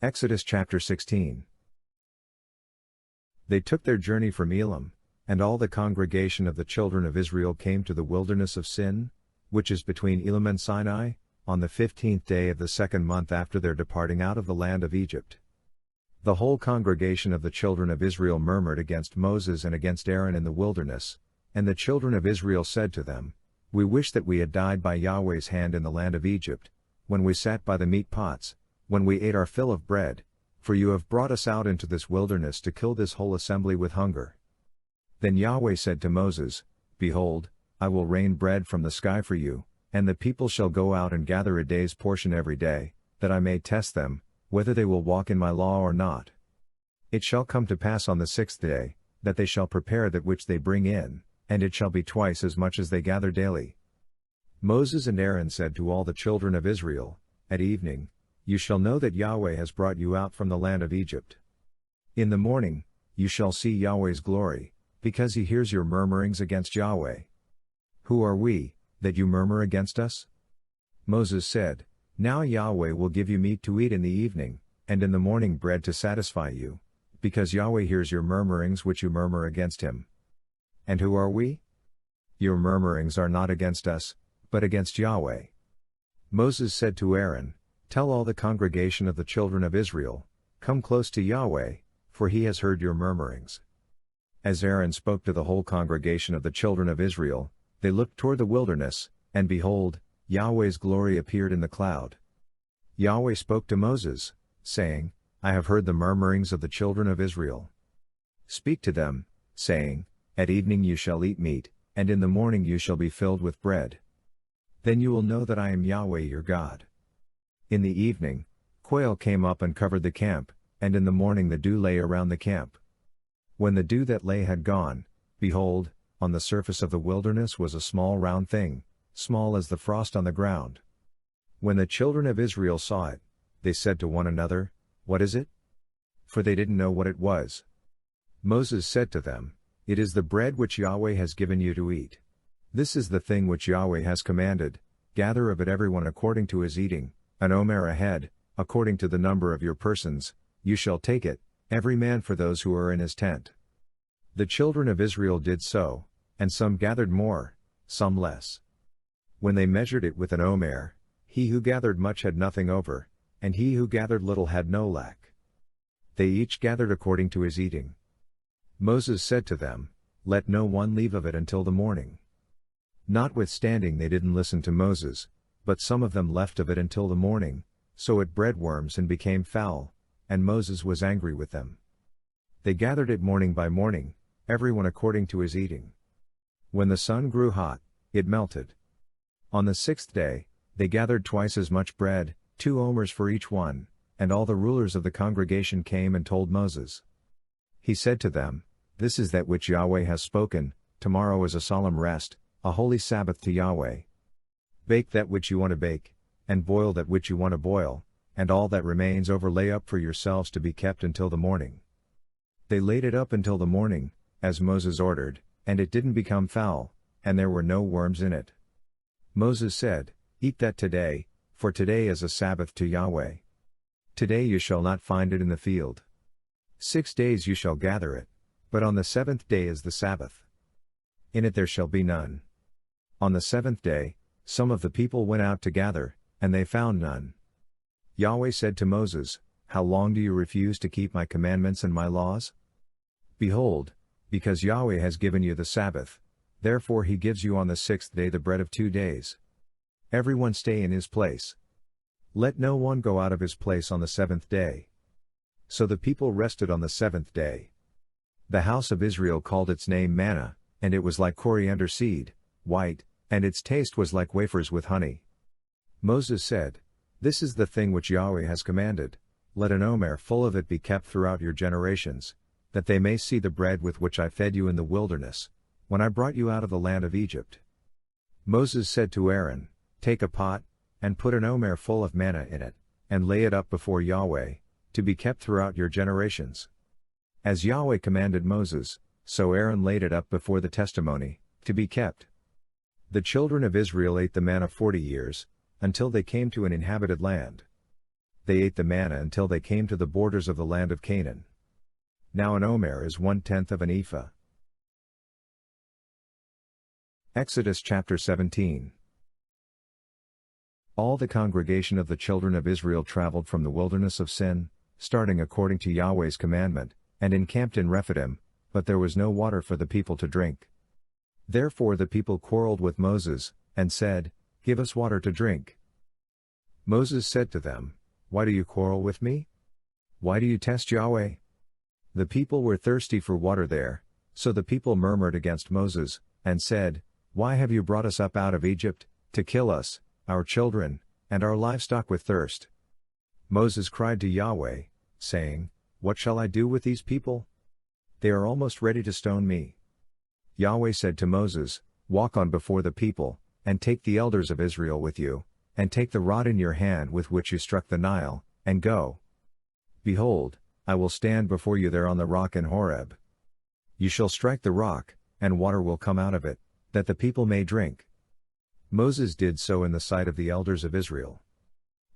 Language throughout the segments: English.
Exodus chapter 16. They took their journey from Elim, and all the congregation of the children of Israel came to the wilderness of Sin, which is between Elim and Sinai, on the 15th day of the second month after their departing out of the land of Egypt. The whole congregation of the children of Israel murmured against Moses and against Aaron in the wilderness, and the children of Israel said to them, "We wish that we had died by Yahweh's hand in the land of Egypt, when we sat by the meat pots, when we ate our fill of bread, for you have brought us out into this wilderness to kill this whole assembly with hunger." Then Yahweh said to Moses, "Behold, I will rain bread from the sky for you, and the people shall go out and gather a day's portion every day, that I may test them, whether they will walk in my law or not. It shall come to pass on the 6th day, that they shall prepare that which they bring in, and it shall be twice as much as they gather daily." Moses and Aaron said to all the children of Israel, "At evening, you shall know that Yahweh has brought you out from the land of Egypt. In the morning, you shall see Yahweh's glory, because he hears your murmurings against Yahweh. Who are we, that you murmur against us?" Moses said, "Now Yahweh will give you meat to eat in the evening, and in the morning bread to satisfy you, because Yahweh hears your murmurings which you murmur against him. And who are we? Your murmurings are not against us, but against Yahweh." Moses said to Aaron, "Tell all the congregation of the children of Israel, come close to Yahweh, for he has heard your murmurings." As Aaron spoke to the whole congregation of the children of Israel, they looked toward the wilderness, and behold, Yahweh's glory appeared in the cloud. Yahweh spoke to Moses, saying, "I have heard the murmurings of the children of Israel. Speak to them, saying, At evening you shall eat meat, and in the morning you shall be filled with bread. Then you will know that I am Yahweh your God." In the evening, quail came up and covered the camp, and in the morning the dew lay around the camp. When the dew that lay had gone, behold, on the surface of the wilderness was a small round thing, small as the frost on the ground. When the children of Israel saw it, they said to one another, "What is it?" For they didn't know what it was. Moses said to them, "It is the bread which Yahweh has given you to eat. This is the thing which Yahweh has commanded, gather of it everyone according to his eating, an omer a head, according to the number of your persons, you shall take it, every man for those who are in his tent." The children of Israel did so, and some gathered more, some less. When they measured it with an omer, he who gathered much had nothing over, and he who gathered little had no lack. They each gathered according to his eating. Moses said to them, "Let no one leave of it until the morning." Notwithstanding they didn't listen to Moses, but some of them left of it until the morning, so it bred worms and became foul, and Moses was angry with them. They gathered it morning by morning, everyone according to his eating. When the sun grew hot, it melted. On the 6th day, they gathered twice as much bread, 2 omers for each one, and all the rulers of the congregation came and told Moses. He said to them, "This is that which Yahweh has spoken, tomorrow is a solemn rest, a holy Sabbath to Yahweh. Bake that which you want to bake, and boil that which you want to boil, and all that remains over lay up for yourselves to be kept until the morning." They laid it up until the morning, as Moses ordered, and it didn't become foul, and there were no worms in it. Moses said, "Eat that today, for today is a Sabbath to Yahweh. Today you shall not find it in the field. 6 days you shall gather it, but on the 7th day is the Sabbath. In it there shall be none." On the 7th day, some of the people went out to gather, and they found none. Yahweh said to Moses, "How long do you refuse to keep my commandments and my laws? Behold, because Yahweh has given you the Sabbath, therefore he gives you on the 6th day the bread of 2 days. Everyone stay in his place. Let no one go out of his place on the 7th day." So the people rested on the 7th day. The house of Israel called its name manna, and it was like coriander seed, white, and its taste was like wafers with honey. Moses said, "This is the thing which Yahweh has commanded, let an omer full of it be kept throughout your generations, that they may see the bread with which I fed you in the wilderness, when I brought you out of the land of Egypt." Moses said to Aaron, "Take a pot, and put an omer full of manna in it, and lay it up before Yahweh, to be kept throughout your generations." As Yahweh commanded Moses, so Aaron laid it up before the testimony, to be kept. The children of Israel ate the manna 40 years, until they came to an inhabited land. They ate the manna until they came to the borders of the land of Canaan. Now an omer is 1/10 of an ephah. Exodus chapter 17. All the congregation of the children of Israel traveled from the wilderness of Sin, starting according to Yahweh's commandment, and encamped in Rephidim, but there was no water for the people to drink. Therefore the people quarreled with Moses, and said, "Give us water to drink." Moses said to them, "Why do you quarrel with me? Why do you test Yahweh?" The people were thirsty for water there, so the people murmured against Moses, and said, "Why have you brought us up out of Egypt, to kill us, our children, and our livestock with thirst?" Moses cried to Yahweh, saying, "What shall I do with these people? They are almost ready to stone me." Yahweh said to Moses, "Walk on before the people, and take the elders of Israel with you, and take the rod in your hand with which you struck the Nile, and go. Behold, I will stand before you there on the rock in Horeb. You shall strike the rock, and water will come out of it, that the people may drink." Moses did so in the sight of the elders of Israel.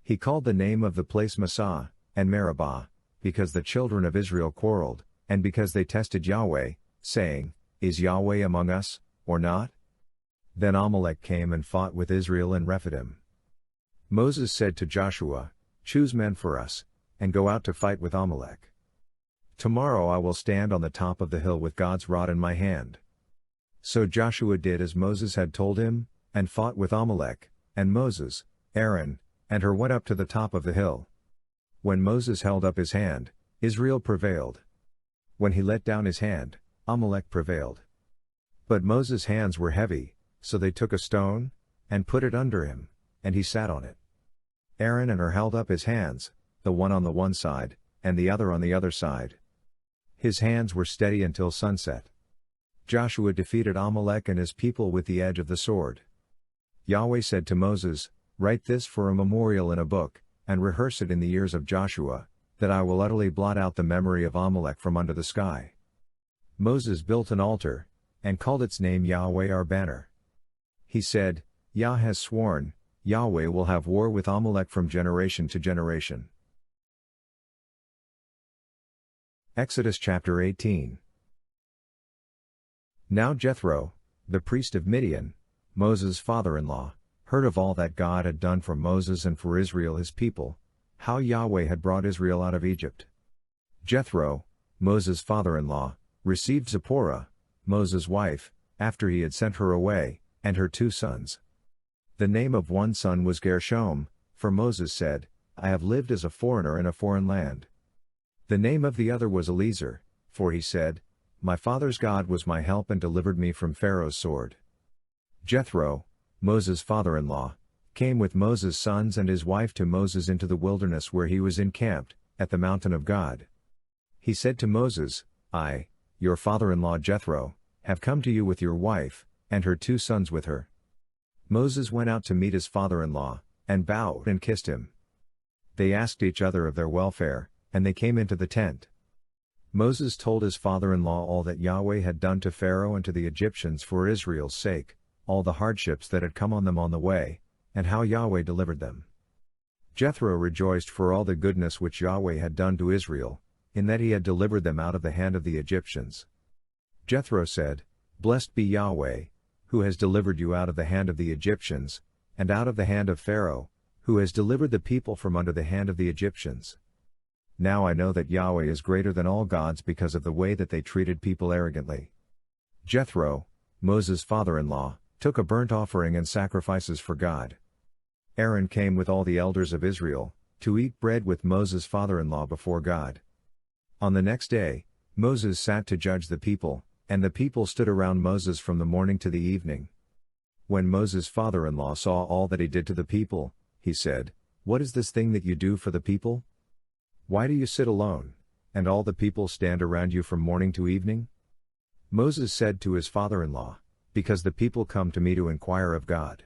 He called the name of the place Massah, and Meribah, because the children of Israel quarreled, and because they tested Yahweh, saying, "Is Yahweh among us, or not?" Then Amalek came and fought with Israel in Rephidim. Moses said to Joshua, "Choose men for us, and go out to fight with Amalek. Tomorrow I will stand on the top of the hill with God's rod in my hand." So Joshua did as Moses had told him, and fought with Amalek, and Moses, Aaron, and Hur went up to the top of the hill. When Moses held up his hand, Israel prevailed. When he let down his hand, Amalek prevailed. But Moses' hands were heavy, so they took a stone, and put it under him, and he sat on it. Aaron and Hur held up his hands, the one on the one side, and the other on the other side. His hands were steady until sunset. Joshua defeated Amalek and his people with the edge of the sword. Yahweh said to Moses, "Write this for a memorial in a book, and rehearse it in the ears of Joshua, that I will utterly blot out the memory of Amalek from under the sky." Moses built an altar, and called its name Yahweh our banner. He said, "Yah has sworn, Yahweh will have war with Amalek from generation to generation." Exodus chapter 18. Now Jethro, the priest of Midian, Moses' father-in-law, heard of all that God had done for Moses and for Israel his people, how Yahweh had brought Israel out of Egypt. Jethro, Moses' father-in-law, received Zipporah, Moses' wife, after he had sent her away, and her 2 sons. The name of one son was Gershom, for Moses said, "I have lived as a foreigner in a foreign land." The name of the other was Eliezer, for he said, "My father's God was my help and delivered me from Pharaoh's sword." Jethro, Moses' father-in-law, came with Moses' sons and his wife to Moses into the wilderness where he was encamped, at the mountain of God. He said to Moses, "I, your father-in-law Jethro, have come to you with your wife, and her 2 sons with her." Moses went out to meet his father-in-law, and bowed and kissed him. They asked each other of their welfare, and they came into the tent. Moses told his father-in-law all that Yahweh had done to Pharaoh and to the Egyptians for Israel's sake, all the hardships that had come on them on the way, and how Yahweh delivered them. Jethro rejoiced for all the goodness which Yahweh had done to Israel, in that he had delivered them out of the hand of the Egyptians. Jethro said, "Blessed be Yahweh, who has delivered you out of the hand of the Egyptians, and out of the hand of Pharaoh, who has delivered the people from under the hand of the Egyptians. Now I know that Yahweh is greater than all gods because of the way that they treated people arrogantly." Jethro, Moses' father-in-law, took a burnt offering and sacrifices for God. Aaron came with all the elders of Israel, to eat bread with Moses' father-in-law before God. On the next day, Moses sat to judge the people, and the people stood around Moses from the morning to the evening. When Moses' father-in-law saw all that he did to the people, he said, "What is this thing that you do for the people? Why do you sit alone, and all the people stand around you from morning to evening?" Moses said to his father-in-law, "Because the people come to me to inquire of God.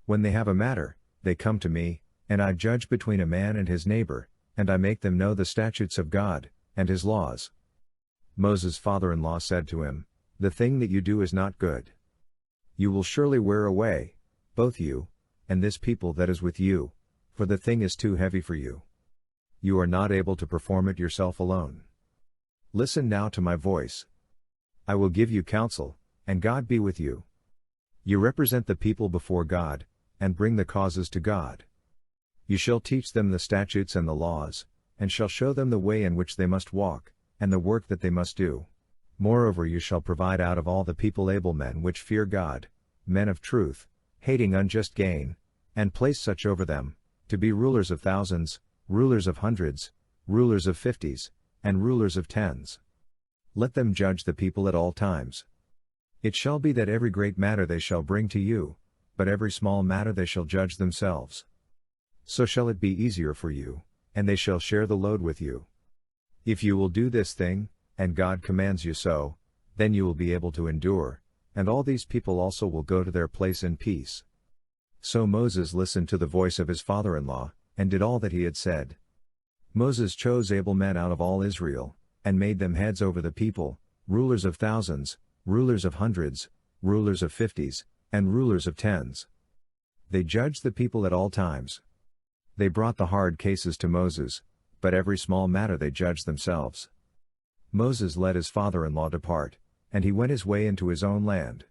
When they have a matter, they come to me, and I judge between a man and his neighbor, and I make them know the statutes of God, and his laws." Moses' father-in-law said to him, "The thing that you do is not good. You will surely wear away, both you, and this people that is with you, for the thing is too heavy for you. You are not able to perform it yourself alone. Listen now to my voice. I will give you counsel, and God be with you. You represent the people before God, and bring the causes to God. You shall teach them the statutes and the laws, and shall show them the way in which they must walk, and the work that they must do. Moreover, you shall provide out of all the people able men which fear God, men of truth, hating unjust gain, and place such over them, to be rulers of thousands, rulers of hundreds, rulers of fifties, and rulers of tens. Let them judge the people at all times. It shall be that every great matter they shall bring to you, but every small matter they shall judge themselves. So shall it be easier for you, and they shall share the load with you. If you will do this thing, and God commands you so, then you will be able to endure, and all these people also will go to their place in peace. So Moses listened to the voice of his father-in-law, and did all that he had said. Moses chose able men out of all Israel, and made them heads over the people, rulers of thousands, rulers of hundreds, rulers of fifties, and rulers of tens. They judged the people at all times. They brought the hard cases to Moses, but every small matter they judged themselves. Moses let his father-in-law depart, and he went his way into his own land.